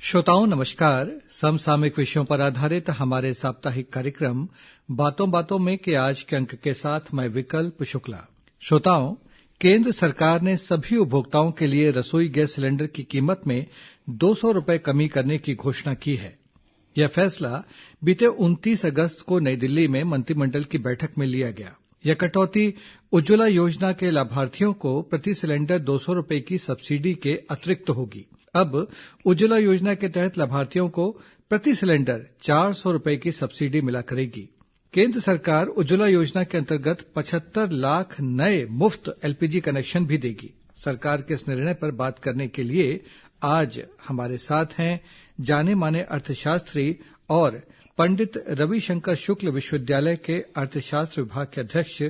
श्रोताओं नमस्कार। समसामयिक विषयों पर आधारित हमारे साप्ताहिक कार्यक्रम बातों बातों में के आज के अंक के साथ मैं विकल्प शुक्ला। श्रोताओं, केंद्र सरकार ने सभी उपभोक्ताओं के लिए रसोई गैस सिलेंडर की कीमत में 200 रुपए कमी करने की घोषणा की है। यह फैसला बीते 29 अगस्त को नई दिल्ली में मंत्रिमंडल की बैठक में लिया गया। यह कटौती उज्ज्वला योजना के लाभार्थियों को प्रति सिलेंडर 200 रुपए की सब्सिडी के अतिरिक्त होगी। अब उज्ज्वला योजना के तहत लाभार्थियों को प्रति सिलेंडर 400 रुपए की सब्सिडी मिला करेगी। केंद्र सरकार उज्ज्वला योजना के अंतर्गत 75 लाख नए मुफ्त एलपीजी कनेक्शन भी देगी। सरकार के इस निर्णय पर बात करने के लिए आज हमारे साथ हैं जाने माने अर्थशास्त्री और पंडित रविशंकर शुक्ल विश्वविद्यालय के अर्थशास्त्र विभाग के अध्यक्ष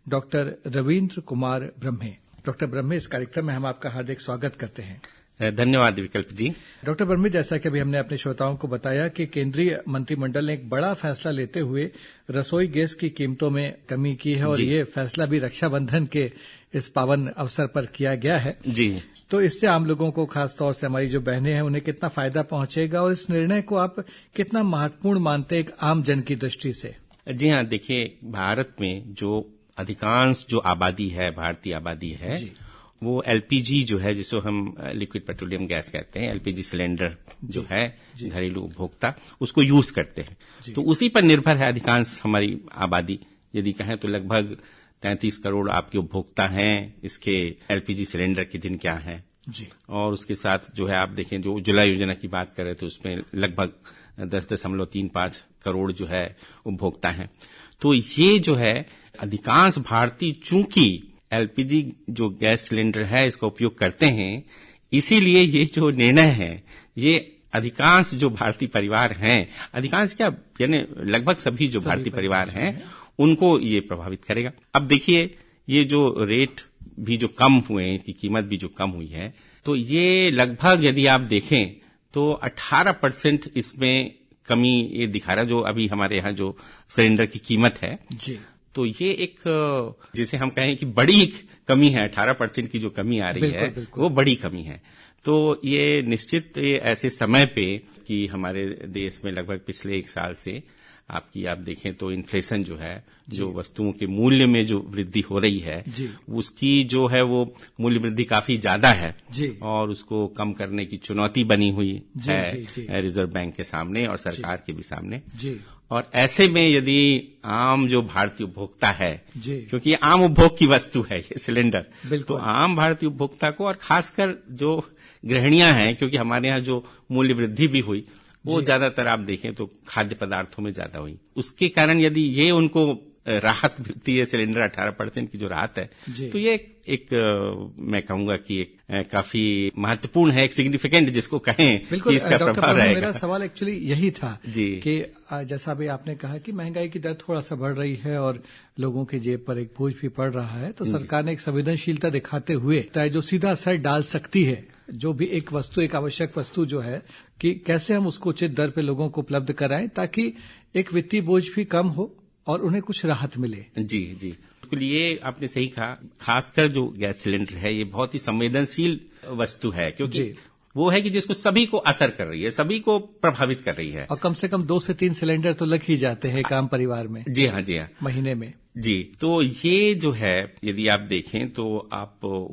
डॉक्टर रवीन्द्र कुमार ब्रह्मे। डॉक्टर ब्रह्मे, इस कार्यक्रम में हम आपका हार्दिक स्वागत करते हैं। धन्यवाद विकल्प जी। डॉक्टर ब्रह्मे, जैसा कि अभी हमने अपने श्रोताओं को बताया कि केंद्रीय मंत्रिमंडल ने एक बड़ा फैसला लेते हुए रसोई गैस की कीमतों में कमी की है और ये फैसला भी रक्षाबंधन के इस पावन अवसर पर किया गया है जी। तो इससे आम लोगों को, खासतौर से हमारी जो बहनें हैं, उन्हें कितना फायदा पहुंचेगा और इस निर्णय को आप कितना महत्वपूर्ण मानते हैं एक आम जन की दृष्टि से? जी हाँ, देखिए, भारत में जो अधिकांश जो आबादी है, भारतीय आबादी है, वो एलपीजी जो है, जिसको हम लिक्विड पेट्रोलियम गैस कहते हैं, एलपीजी सिलेंडर जो है घरेलू उपभोक्ता, उसको यूज करते हैं। तो उसी पर निर्भर है अधिकांश हमारी आबादी। यदि कहें तो लगभग 33 करोड़ आपके उपभोक्ता हैं इसके एलपीजी सिलेंडर के, जिनके यहाँ हैं जी। और उसके साथ जो है आप देखें, जो उज्ज्वला योजना की बात करें तो उसमें लगभग 10.35 करोड़ जो है उपभोक्ता हैं। तो ये जो है अधिकांश भारतीय चूंकि एलपीजी जो गैस सिलेंडर है इसका उपयोग करते हैं, इसीलिए ये जो निर्णय है ये अधिकांश जो भारतीय परिवार हैं, अधिकांश क्या यानी लगभग सभी जो भारतीय परिवार हैं उनको ये प्रभावित करेगा। अब देखिए, ये जो रेट भी जो कम हुए हैं, इनकी कीमत भी जो कम हुई है, तो ये लगभग यदि आप देखें तो 18% इसमें कमी ये दिखा रहा है, जो अभी हमारे यहाँ जो सिलेंडर की कीमत है जी। तो ये एक, जिसे हम कहें कि बड़ी कमी है, 18% की जो कमी आ रही है वो बड़ी कमी है। तो ये निश्चित ये ऐसे समय पे कि हमारे देश में लगभग पिछले 1 साल से आप देखें तो इन्फ्लेशन जो है, जो वस्तुओं के मूल्य में जो वृद्धि हो रही है, उसकी जो है वो मूल्य वृद्धि काफी ज्यादा है और उसको कम करने की चुनौती बनी हुई है रिजर्व बैंक के सामने और सरकार के भी सामने। और ऐसे में यदि आम जो भारतीय उपभोक्ता है, क्योंकि ये आम उपभोग की वस्तु है ये सिलेंडर, तो आम भारतीय उपभोक्ता को और खासकर जो गृहिणियां हैं, क्योंकि हमारे यहाँ जो मूल्य वृद्धि भी हुई वो ज्यादातर आप देखें तो खाद्य पदार्थों में ज्यादा हुई, उसके कारण यदि ये उनको राहत मिलती है, सिलेंडर 18% की जो राहत है, तो ये एक मैं कहूंगा कि एक काफी महत्वपूर्ण है, एक सिग्निफिकेंट जिसको कहें कि इसका प्रभाव रहेगा। मेरा सवाल एक्चुअली यही था कि जैसा भी आपने कहा कि महंगाई की दर थोड़ा सा बढ़ रही है और लोगों की जेब पर एक बोझ भी पड़ रहा है, तो सरकार ने एक संवेदनशीलता दिखाते हुए जो सीधा असर डाल सकती है, जो भी एक वस्तु, एक आवश्यक वस्तु जो है, कि कैसे हम उसको उचित दर पे लोगों को उपलब्ध कराएं ताकि एक वित्तीय बोझ भी कम हो और उन्हें कुछ राहत मिले। जी जी, बिल्कुल, ये आपने सही कहा। खासकर जो गैस सिलेंडर है ये बहुत ही संवेदनशील वस्तु है, क्योंकि वो है कि जिसको सभी को असर कर रही है, सभी को प्रभावित कर रही है। और कम से कम 2 से 3 सिलेंडर तो लग ही जाते हैं एक आम परिवार में। जी हाँ, जी हाँ, महीने में जी। तो ये जो है यदि आप देखें तो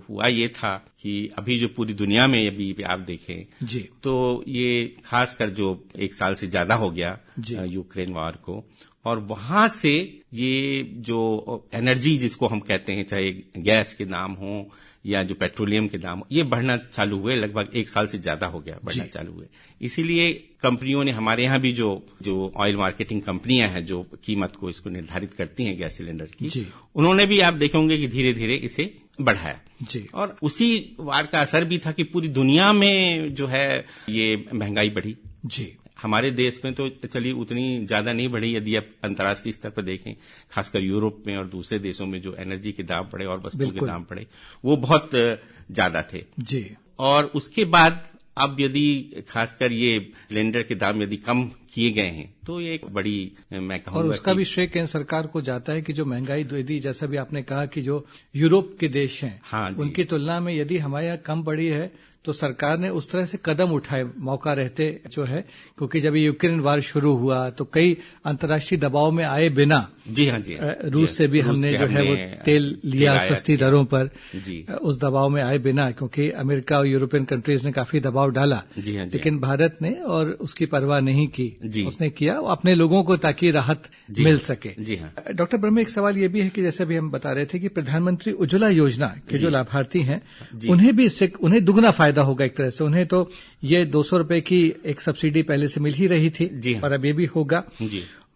हुआ ये था कि अभी जो पूरी दुनिया में अभी आप देखें जी, तो ये खासकर जो 1 साल से ज्यादा हो गया यूक्रेन वॉर को, और वहां से ये जो एनर्जी जिसको हम कहते हैं, चाहे गैस के दाम हो या जो पेट्रोलियम के दाम हो, ये बढ़ना चालू हुए, लगभग 1 साल से ज्यादा हो गया बढ़ना चालू हुए। इसीलिए कंपनियों ने, हमारे यहाँ भी जो ऑयल मार्केटिंग कंपनियां हैं जो कीमत को इसको निर्धारित करती हैं गैस सिलेंडर की, उन्होंने भी आप देखेंगे कि धीरे धीरे इसे बढ़ाया जी। और उसी वार का असर भी था कि पूरी दुनिया में जो है ये महंगाई बढ़ी जी। हमारे देश में तो चलिए उतनी ज्यादा नहीं बढ़ी, यदि आप अंतर्राष्ट्रीय स्तर पर देखें, खासकर यूरोप में और दूसरे देशों में जो एनर्जी के दाम बढ़े और वस्तुओं के दाम बढ़े वो बहुत ज्यादा थे जी। और उसके बाद अब यदि खासकर ये सिलेंडर के दाम यदि कम किए गए हैं तो ये एक बड़ी, मैं कहूंगा, और उसका भी श्रेय केंद्र सरकार को जाता है कि जो महंगाई यदि, जैसा भी आपने कहा कि जो यूरोप के देश हैं, उनकी तुलना में यदि हमारे यहाँ कम बढ़ी है तो सरकार ने उस तरह से कदम उठाए मौका रहते जो है, क्योंकि जब यूक्रेन वार शुरू हुआ तो कई अंतर्राष्ट्रीय दबाव में आए बिना जी हाँ रूस से भी हमने जो है वो तेल लिया सस्ती दरों पर, उस दबाव में आए बिना, क्योंकि अमेरिका और यूरोपियन कंट्रीज ने काफी दबाव डाला, लेकिन भारत ने और उसकी परवाह नहीं की, उसने किया अपने लोगों को ताकि राहत मिल सके। डॉक्टर ब्रह्म, एक सवाल ये भी है कि जैसे अभी हम बता रहे थे कि प्रधानमंत्री उज्ज्वला योजना के जो लाभार्थी हैं उन्हें भी इससे उन्हें दुगना फायदा होगा एक तरह से। उन्हें तो ये 200 रुपए की एक सब्सिडी पहले से मिल ही रही थी और अब ये भी होगा,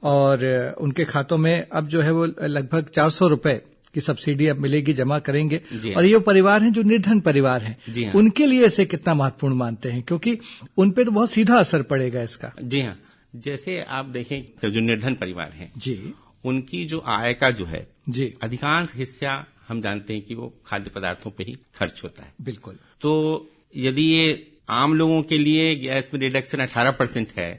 और उनके खातों में अब जो है वो लगभग 400 रुपए की सब्सिडी अब मिलेगी, जमा करेंगे। और ये परिवार हैं जो निर्धन परिवार हैं, उनके लिए इसे कितना महत्वपूर्ण मानते हैं, क्योंकि उन पे तो बहुत सीधा असर पड़ेगा इसका। जी हाँ, जैसे आप देखें जो निर्धन परिवार हैं उनकी जो आय का जो है अधिकांश हिस्सा हम जानते हैं कि वो खाद्य पदार्थों पे ही खर्च होता है। बिल्कुल। तो यदि ये आम लोगों के लिए गैस में रिडक्शन 18% है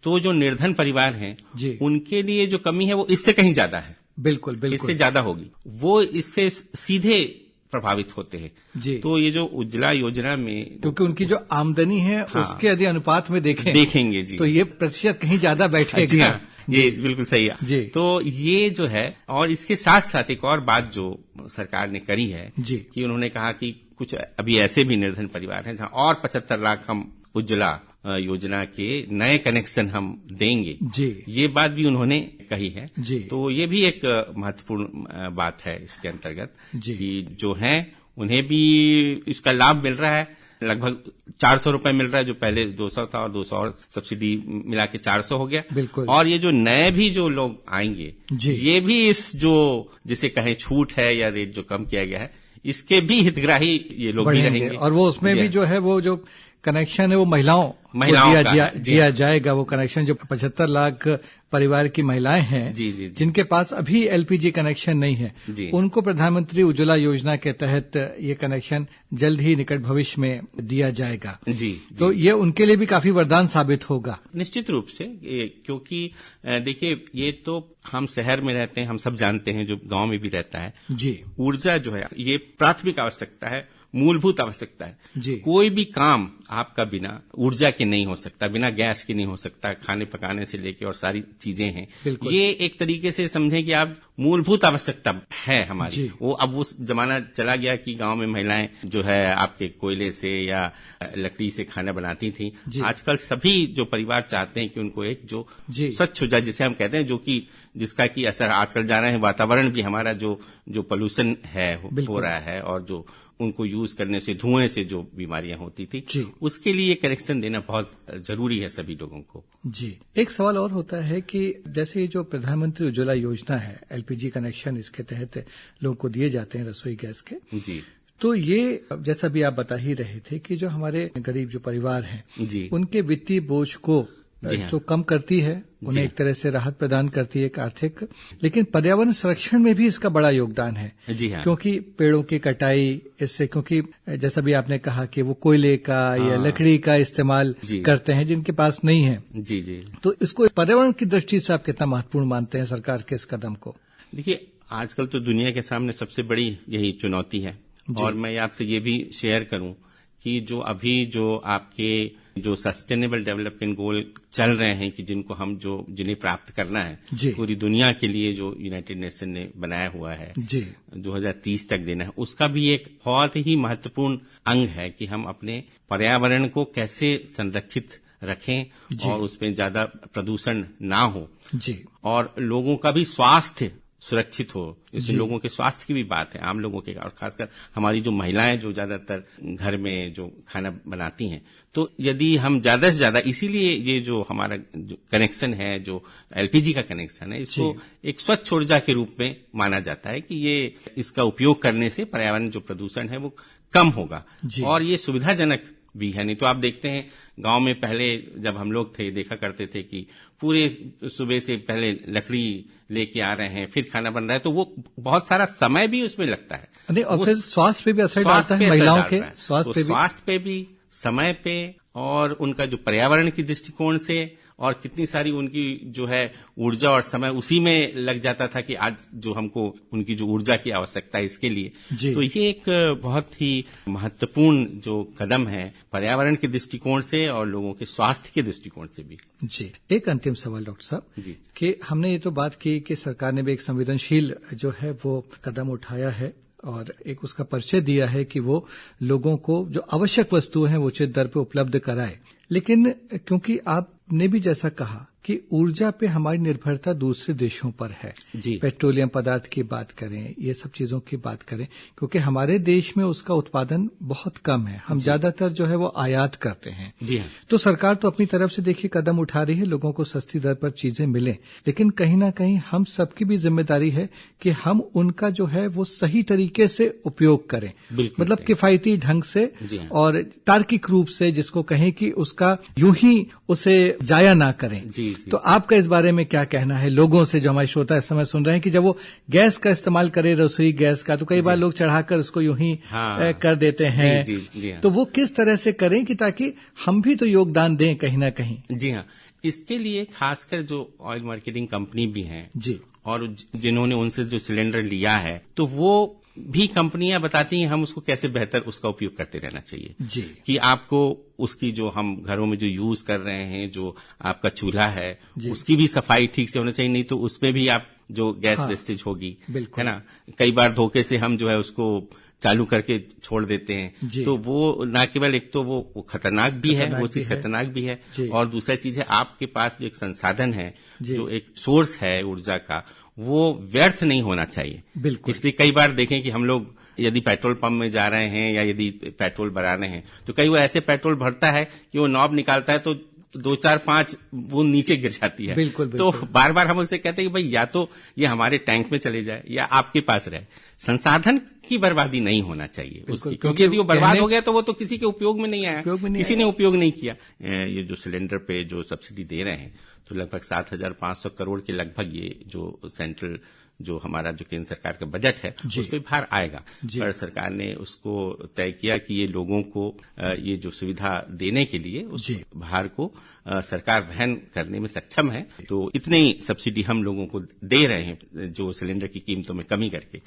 तो जो निर्धन परिवार हैं उनके लिए जो कमी है वो इससे कहीं ज्यादा है। बिल्कुल बिल्कुल, इससे ज्यादा होगी, वो इससे सीधे प्रभावित होते हैं। तो ये जो उज्ज्वला योजना में, क्योंकि उनकी जो आमदनी है उसके यदि अनुपात में देखेंगे तो ये प्रतिशत कहीं ज्यादा बैठेगा। ये बिल्कुल सही है। तो ये जो है, और इसके साथ साथ एक और बात जो सरकार ने करी है कि उन्होंने कहा कि कुछ अभी ऐसे भी निर्धन परिवार हैं जहां और 75 लाख हम उज्ज्वला योजना के नए कनेक्शन हम देंगे। ये बात भी उन्होंने कही है। तो ये भी एक महत्वपूर्ण बात है इसके अंतर्गत कि जो है उन्हें भी इसका लाभ मिल रहा है। लगभग 400 रुपए मिल रहा है, जो पहले 200 था, और 200 और सब्सिडी मिला के 400 हो गया। बिल्कुल। और ये जो नए भी जो लोग आएंगे ये भी इस जो जिसे कहें छूट है या रेट जो कम किया गया है इसके भी हितग्राही ये लोग भी रहेंगे। और वो उसमें भी जो है वो जो कनेक्शन है वो महिलाओं दिया जाएगा। वो कनेक्शन जो 75 लाख परिवार की महिलाएं हैं जिनके पास अभी एलपीजी कनेक्शन नहीं है, उनको प्रधानमंत्री उज्ज्वला योजना के तहत ये कनेक्शन जल्द ही निकट भविष्य में दिया जाएगा। तो ये उनके लिए भी काफी वरदान साबित होगा। निश्चित रूप से, क्योंकि देखिए ये तो हम शहर में रहते हैं, हम सब जानते हैं, जो गांव में भी रहता है, ऊर्जा जो है ये प्राथमिक आवश्यकता है, मूलभूत आवश्यकता है। कोई भी काम आपका बिना ऊर्जा के नहीं हो सकता, बिना गैस के नहीं हो सकता, खाने पकाने से लेके और सारी चीजें हैं। ये एक तरीके से समझें कि आप मूलभूत आवश्यकता है हमारी। वो अब वो जमाना चला गया कि गांव में महिलाएं जो है आपके कोयले से या लकड़ी से खाना बनाती थी। आजकल सभी जो परिवार चाहते हैं कि उनको एक जो स्वच्छ ऊर्जा जिसे हम कहते हैं, जो कि जिसका की असर आजकल जा रहे हैं, वातावरण भी हमारा जो पोल्यूशन है हो रहा है, और जो उनको यूज करने से धुएं से जो बीमारियां होती थी, उसके लिए कनेक्शन देना बहुत जरूरी है सभी लोगों को। एक सवाल और होता है कि जैसे ये जो प्रधानमंत्री उज्ज्वला योजना है, एलपीजी कनेक्शन इसके तहत लोगों को दिए जाते हैं रसोई गैस के, तो ये जैसा भी आप बता ही रहे थे कि जो हमारे गरीब जो परिवार हैं उनके वित्तीय बोझ को जो कम करती है, उन्हें एक तरह से राहत प्रदान करती है एक आर्थिक, लेकिन पर्यावरण संरक्षण में भी इसका बड़ा योगदान है। क्योंकि पेड़ों की कटाई इससे, क्योंकि जैसा भी आपने कहा कि वो कोयले का या लकड़ी का इस्तेमाल करते हैं जिनके पास नहीं है। तो इसको पर्यावरण की दृष्टि से आप कितना महत्वपूर्ण मानते हैं सरकार के इस कदम को? देखिए, आजकल तो दुनिया के सामने सबसे बड़ी यही चुनौती है, और मैं आपसे ये भी शेयर करूं कि जो अभी जो आपके जो सस्टेनेबल डेवलपमेंट गोल चल रहे हैं कि जिनको हम जिन्हें प्राप्त करना है पूरी दुनिया के लिए, जो यूनाइटेड नेशन ने बनाया हुआ है 2030 तक देना है, उसका भी एक बहुत ही महत्वपूर्ण अंग है कि हम अपने पर्यावरण को कैसे संरक्षित रखें और उसमें ज्यादा प्रदूषण ना हो, और लोगों का भी स्वास्थ्य सुरक्षित हो। इसमें लोगों के स्वास्थ्य की भी बात है, आम लोगों के, और खासकर हमारी जो महिलाएं जो ज्यादातर घर में जो खाना बनाती हैं, तो यदि हम ज्यादा से ज्यादा, इसीलिए ये जो हमारा जो कनेक्शन है, जो एलपीजी का कनेक्शन है, इसको एक स्वच्छ ऊर्जा के रूप में माना जाता है कि ये इसका उपयोग करने से पर्यावरण जो प्रदूषण है वो कम होगा, और ये सुविधाजनक भी है। नहीं तो आप देखते हैं गांव में पहले जब हम लोग थे, देखा करते थे कि पूरे सुबह से पहले लकड़ी लेके आ रहे हैं, फिर खाना बन रहा है, तो वो बहुत सारा समय भी उसमें लगता है। और फिर स्वास्थ्य पे भी असर डालता है, महिलाओं के स्वास्थ्य पे भी, समय पे, और उनका जो पर्यावरण की दृष्टिकोण से, और कितनी सारी उनकी जो है ऊर्जा और समय उसी में लग जाता था कि आज जो हमको उनकी जो ऊर्जा की आवश्यकता है इसके लिए। तो ये एक बहुत ही महत्वपूर्ण जो कदम है पर्यावरण के दृष्टिकोण से और लोगों के स्वास्थ्य के दृष्टिकोण से भी। जी, एक अंतिम सवाल डॉक्टर साहब जी, कि हमने ये तो बात की कि सरकार ने भी एक संवेदनशील जो है वो कदम उठाया है और एक उसका परिचय दिया है कि वो लोगों को जो आवश्यक वस्तुएं हैं वो उचित दर पे उपलब्ध कराए। लेकिन क्योंकि आपने भी जैसा कहा कि ऊर्जा पे हमारी निर्भरता दूसरे देशों पर है जी, पेट्रोलियम पदार्थ की बात करें, ये सब चीजों की बात करें, क्योंकि हमारे देश में उसका उत्पादन बहुत कम है, हम ज्यादातर जो है वो आयात करते हैं जी। तो सरकार तो अपनी तरफ से देखिए कदम उठा रही है लोगों को सस्ती दर पर चीजें मिलें, लेकिन कहीं ना कहीं हम सबकी भी जिम्मेदारी है कि हम उनका जो है वो सही तरीके से उपयोग करें, मतलब किफायती ढंग से और तार्किक रूप से, जिसको कहें कि उसका यूं ही उसे जाया ना करें जी। तो आपका इस बारे में क्या कहना है लोगों से जो हमारे श्रोता इस समय सुन रहे हैं कि जब वो गैस का इस्तेमाल करें, रसोई गैस का, तो कई बार लोग चढ़ाकर उसको यूं ही कर देते हैं जी, तो वो किस तरह से करें कि ताकि हम भी तो योगदान दें कहीं ना कहीं। जी हाँ, इसके लिए खासकर जो ऑयल मार्केटिंग कंपनी भी हैं जी और जिन्होंने उनसे जो सिलेंडर लिया है, तो वो भी कंपनियां बताती हैं हम उसको कैसे बेहतर उसका उपयोग करते रहना चाहिए जी, कि आपको उसकी जो हम घरों में जो यूज कर रहे हैं, जो आपका चूल्हा है उसकी भी सफाई ठीक से होना चाहिए, नहीं तो उसमें भी आप जो गैस वेस्टेज होगी है ना, कई बार धोखे से हम जो है उसको चालू करके छोड़ देते हैं, तो वो ना केवल एक तो वो खतरनाक भी है, वो चीज खतरनाक भी है, और दूसरा चीज है आपके पास जो एक संसाधन है, जो एक सोर्स है ऊर्जा का, वो व्यर्थ नहीं होना चाहिए। बिल्कुल, इसलिए कई बार देखें कि हम लोग यदि पेट्रोल पंप में जा रहे हैं या यदि पेट्रोल भरा रहे हैं, तो कई वो ऐसे पेट्रोल भरता है कि वो नॉब निकालता है तो 2-4-5 वो नीचे गिर जाती है। बिल्कुल, बिल्कुल। तो बार बार हम उससे कहते हैं कि भाई या तो ये हमारे टैंक में चले जाए या आपके पास रहे, संसाधन की बर्बादी नहीं होना चाहिए उसकी, क्योंकि यदि वो बर्बाद हो गया तो वो तो किसी के उपयोग में नहीं आया, किसी ने उपयोग नहीं किया। ये जो सिलेंडर पे जो सब्सिडी दे रहे हैं तो लगभग 7,500 करोड़ के लगभग ये जो सेंट्रल जो हमारा जो केंद्र सरकार का बजट है उस पर भार आएगा, पर सरकार ने उसको तय किया कि ये लोगों को ये जो सुविधा देने के लिए उस भार को सरकार वहन करने में सक्षम है, तो इतनी सब्सिडी हम लोगों को दे रहे हैं जो सिलेंडर की कीमतों में कमी करके।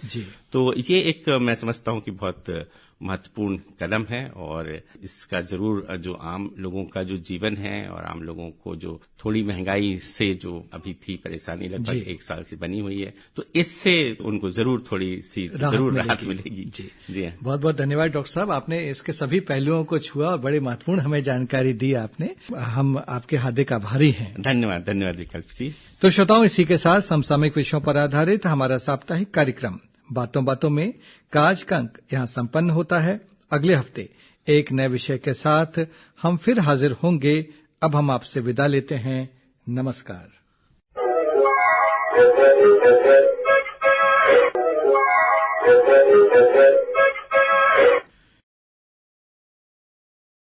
तो ये एक मैं समझता हूं कि बहुत महत्वपूर्ण कदम है और इसका जरूर जो आम लोगों का जो जीवन है और आम लोगों को जो थोड़ी महंगाई से जो अभी थी परेशानी लगभग 1 साल से बनी हुई है, तो इससे उनको जरूर थोड़ी सी जरूर राहत मिलेगी। जी हाँ, बहुत बहुत धन्यवाद डॉक्टर साहब, आपने इसके सभी पहलुओं को छुआ और बड़े महत्वपूर्ण हमें जानकारी दी आपने, हम आपके हार्दिक आभारी हैं। धन्यवाद धन्यवाद विकल्प जी। तो श्रोताओं, इसी के साथ समसामयिक विषयों पर आधारित हमारा साप्ताहिक कार्यक्रम बातों बातों में का आज का अंक यहाँ संपन्न होता है। अगले हफ्ते एक नए विषय के साथ हम फिर हाजिर होंगे। अब हम आपसे विदा लेते हैं। नमस्कार।